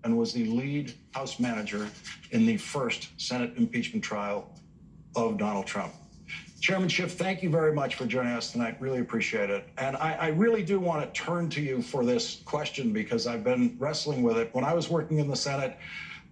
and was the lead House manager in the first Senate impeachment trial of Donald Trump. Chairman Schiff, thank you very much for joining us tonight. Really appreciate it. And I really do want to turn to you for this question because I've been wrestling with it. When I was working in the Senate,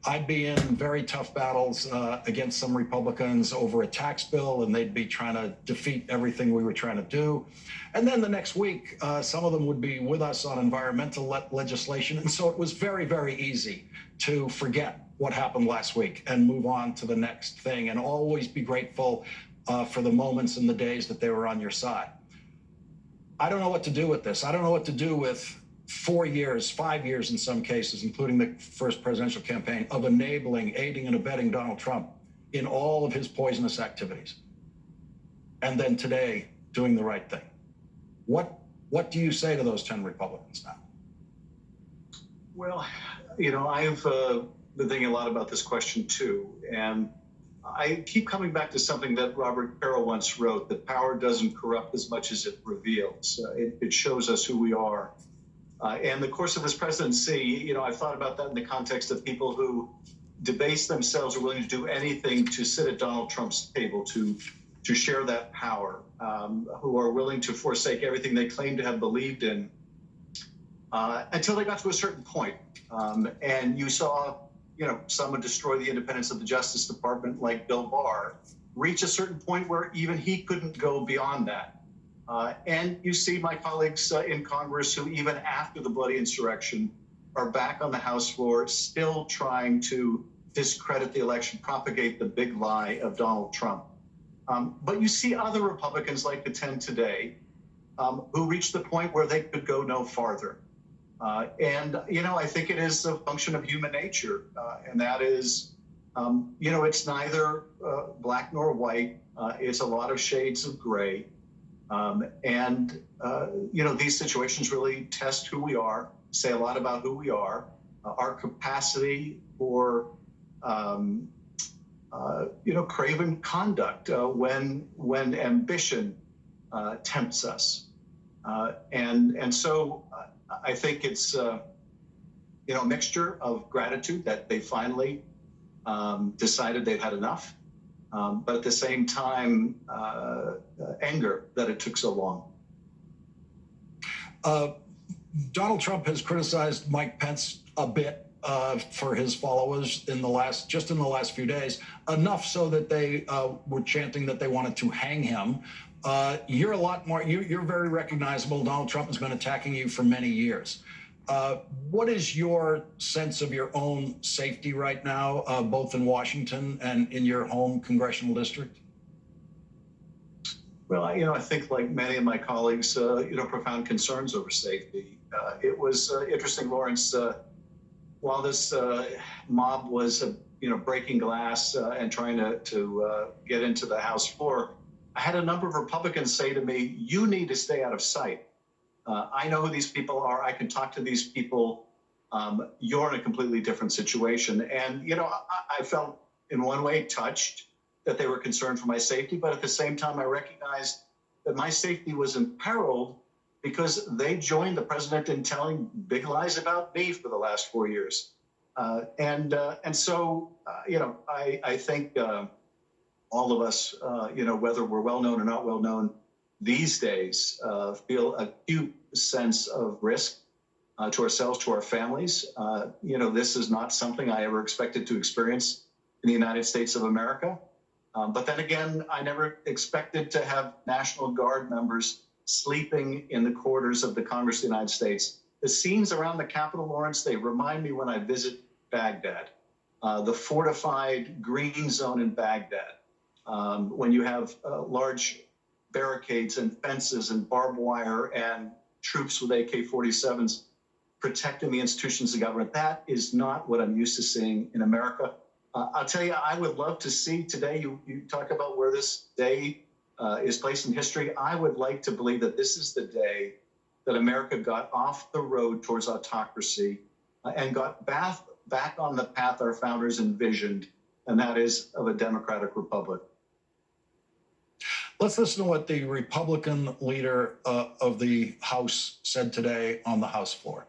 I'd be in very tough battles against some Republicans over a tax bill, and they'd be trying to defeat everything we were trying to do. And then the next week, some of them would be with us on environmental legislation. And so it was very, very easy to forget what happened last week and move on to the next thing and always be grateful for the moments and the days that they were on your side. I don't know what to do with this. I don't know what to do with 4 years, 5 years in some cases, including the first presidential campaign, of enabling, aiding, and abetting Donald Trump in all of his poisonous activities. And then today, doing the right thing. What do you say to those 10 Republicans now? Well, you know, I've been thinking a lot about this question too. And I keep coming back to something that Robert Carroll once wrote, that power doesn't corrupt as much as it reveals. It shows us who we are. And the course of his presidency, you know, I've thought about that in the context of people who debase themselves, are willing to do anything to sit at Donald Trump's table, to share that power, who are willing to forsake everything they claim to have believed in until they got to a certain point. And you saw, you know, someone destroy the independence of the Justice Department like Bill Barr, reach a certain point where even he couldn't go beyond that. And you see my colleagues in Congress who, even after the bloody insurrection, are back on the House floor, still trying to discredit the election, propagate the big lie of Donald Trump. But you see other Republicans like the 10 today who reached the point where they could go no farther. And, you know, I think it is a function of human nature. And that is, you know, it's neither black nor white. It's a lot of shades of gray. And, you know, these situations really test who we are, say a lot about who we are, our capacity for, you know, craven conduct when ambition tempts us. And so I think it's, you know, a mixture of gratitude that they finally decided they'd had enough, but at the same time, anger that it took so long. Donald Trump has criticized Mike Pence a bit for his followers in the last few days, enough so that they were chanting that they wanted to hang him. You're a lot more, you're very recognizable. Donald Trump has been attacking you for many years. What is your sense of your own safety right now, both in Washington and in your home congressional district? Well, you know, I think like many of my colleagues, you know, profound concerns over safety. It was interesting, Lawrence, while this mob was, you know, breaking glass and trying to get into the House floor, I had a number of Republicans say to me, you need to stay out of sight. I know who these people are. I can talk to these people. You're in a completely different situation. And, you know, I felt in one way touched that they were concerned for my safety. But at the same time, I recognized that my safety was imperiled because they joined the president in telling big lies about me for the last 4 years. And so, you know, I think all of us, you know, whether we're well-known or not well-known these days, feel a acute sense of risk to ourselves, to our families. You know, this is not something I ever expected to experience in the United States of America. But then again, I never expected to have National Guard members sleeping in the quarters of the Congress of the United States. The scenes around the Capitol, Lawrence, they remind me when I visit Baghdad, the fortified green zone in Baghdad, when you have large barricades and fences and barbed wire and troops with AK-47s protecting the institutions of government. That is not what I'm used to seeing in America. I'll tell you, I would love to see today, you talk about where this day is placed in history. I would like to believe that this is the day that America got off the road towards autocracy and got back on the path our founders envisioned, and that is of a democratic republic. Let's listen to what the Republican leader of the House said today on the House floor.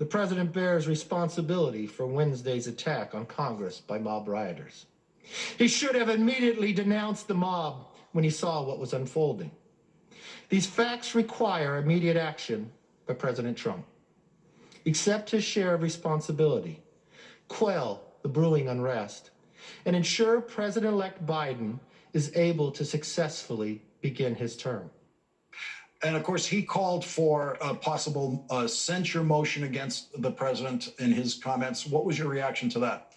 The president bears responsibility for Wednesday's attack on Congress by mob rioters. He should have immediately denounced the mob when he saw what was unfolding. These facts require immediate action by President Trump. Accept his share of responsibility, quell the brewing unrest, and ensure President-elect Biden is able to successfully begin his term. And of course, he called for a possible censure motion against the president in his comments. What was your reaction to that?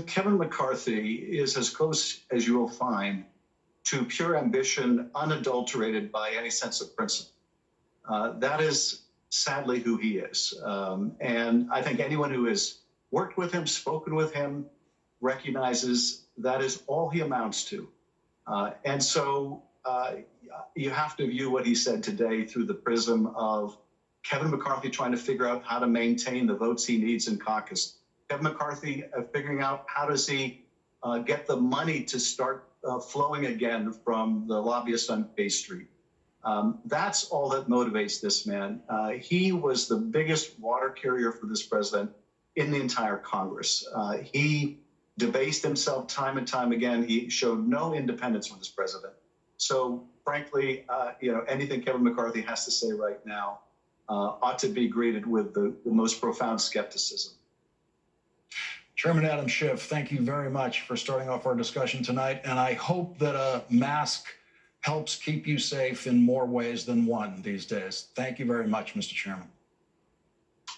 Kevin McCarthy is as close as you will find to pure ambition, unadulterated by any sense of principle. That is sadly who he is. And I think anyone who has worked with him, spoken with him, recognizes that is all he amounts to. And so you have to view what he said today through the prism of Kevin McCarthy trying to figure out how to maintain the votes he needs in caucus. Kevin McCarthy figuring out how does he get the money to start flowing again from the lobbyists on Bay Street. That's all that motivates this man. He was the biggest water carrier for this president in the entire Congress. He debased himself time and time again. He showed no independence from this president. So frankly, anything Kevin McCarthy has to say right now ought to be greeted with the most profound skepticism. Chairman Adam Schiff, thank you very much for starting off our discussion tonight. And I hope that a mask helps keep you safe in more ways than one these days. Thank you very much, Mr. Chairman.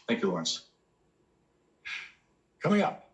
Thank you, Lawrence. Coming up,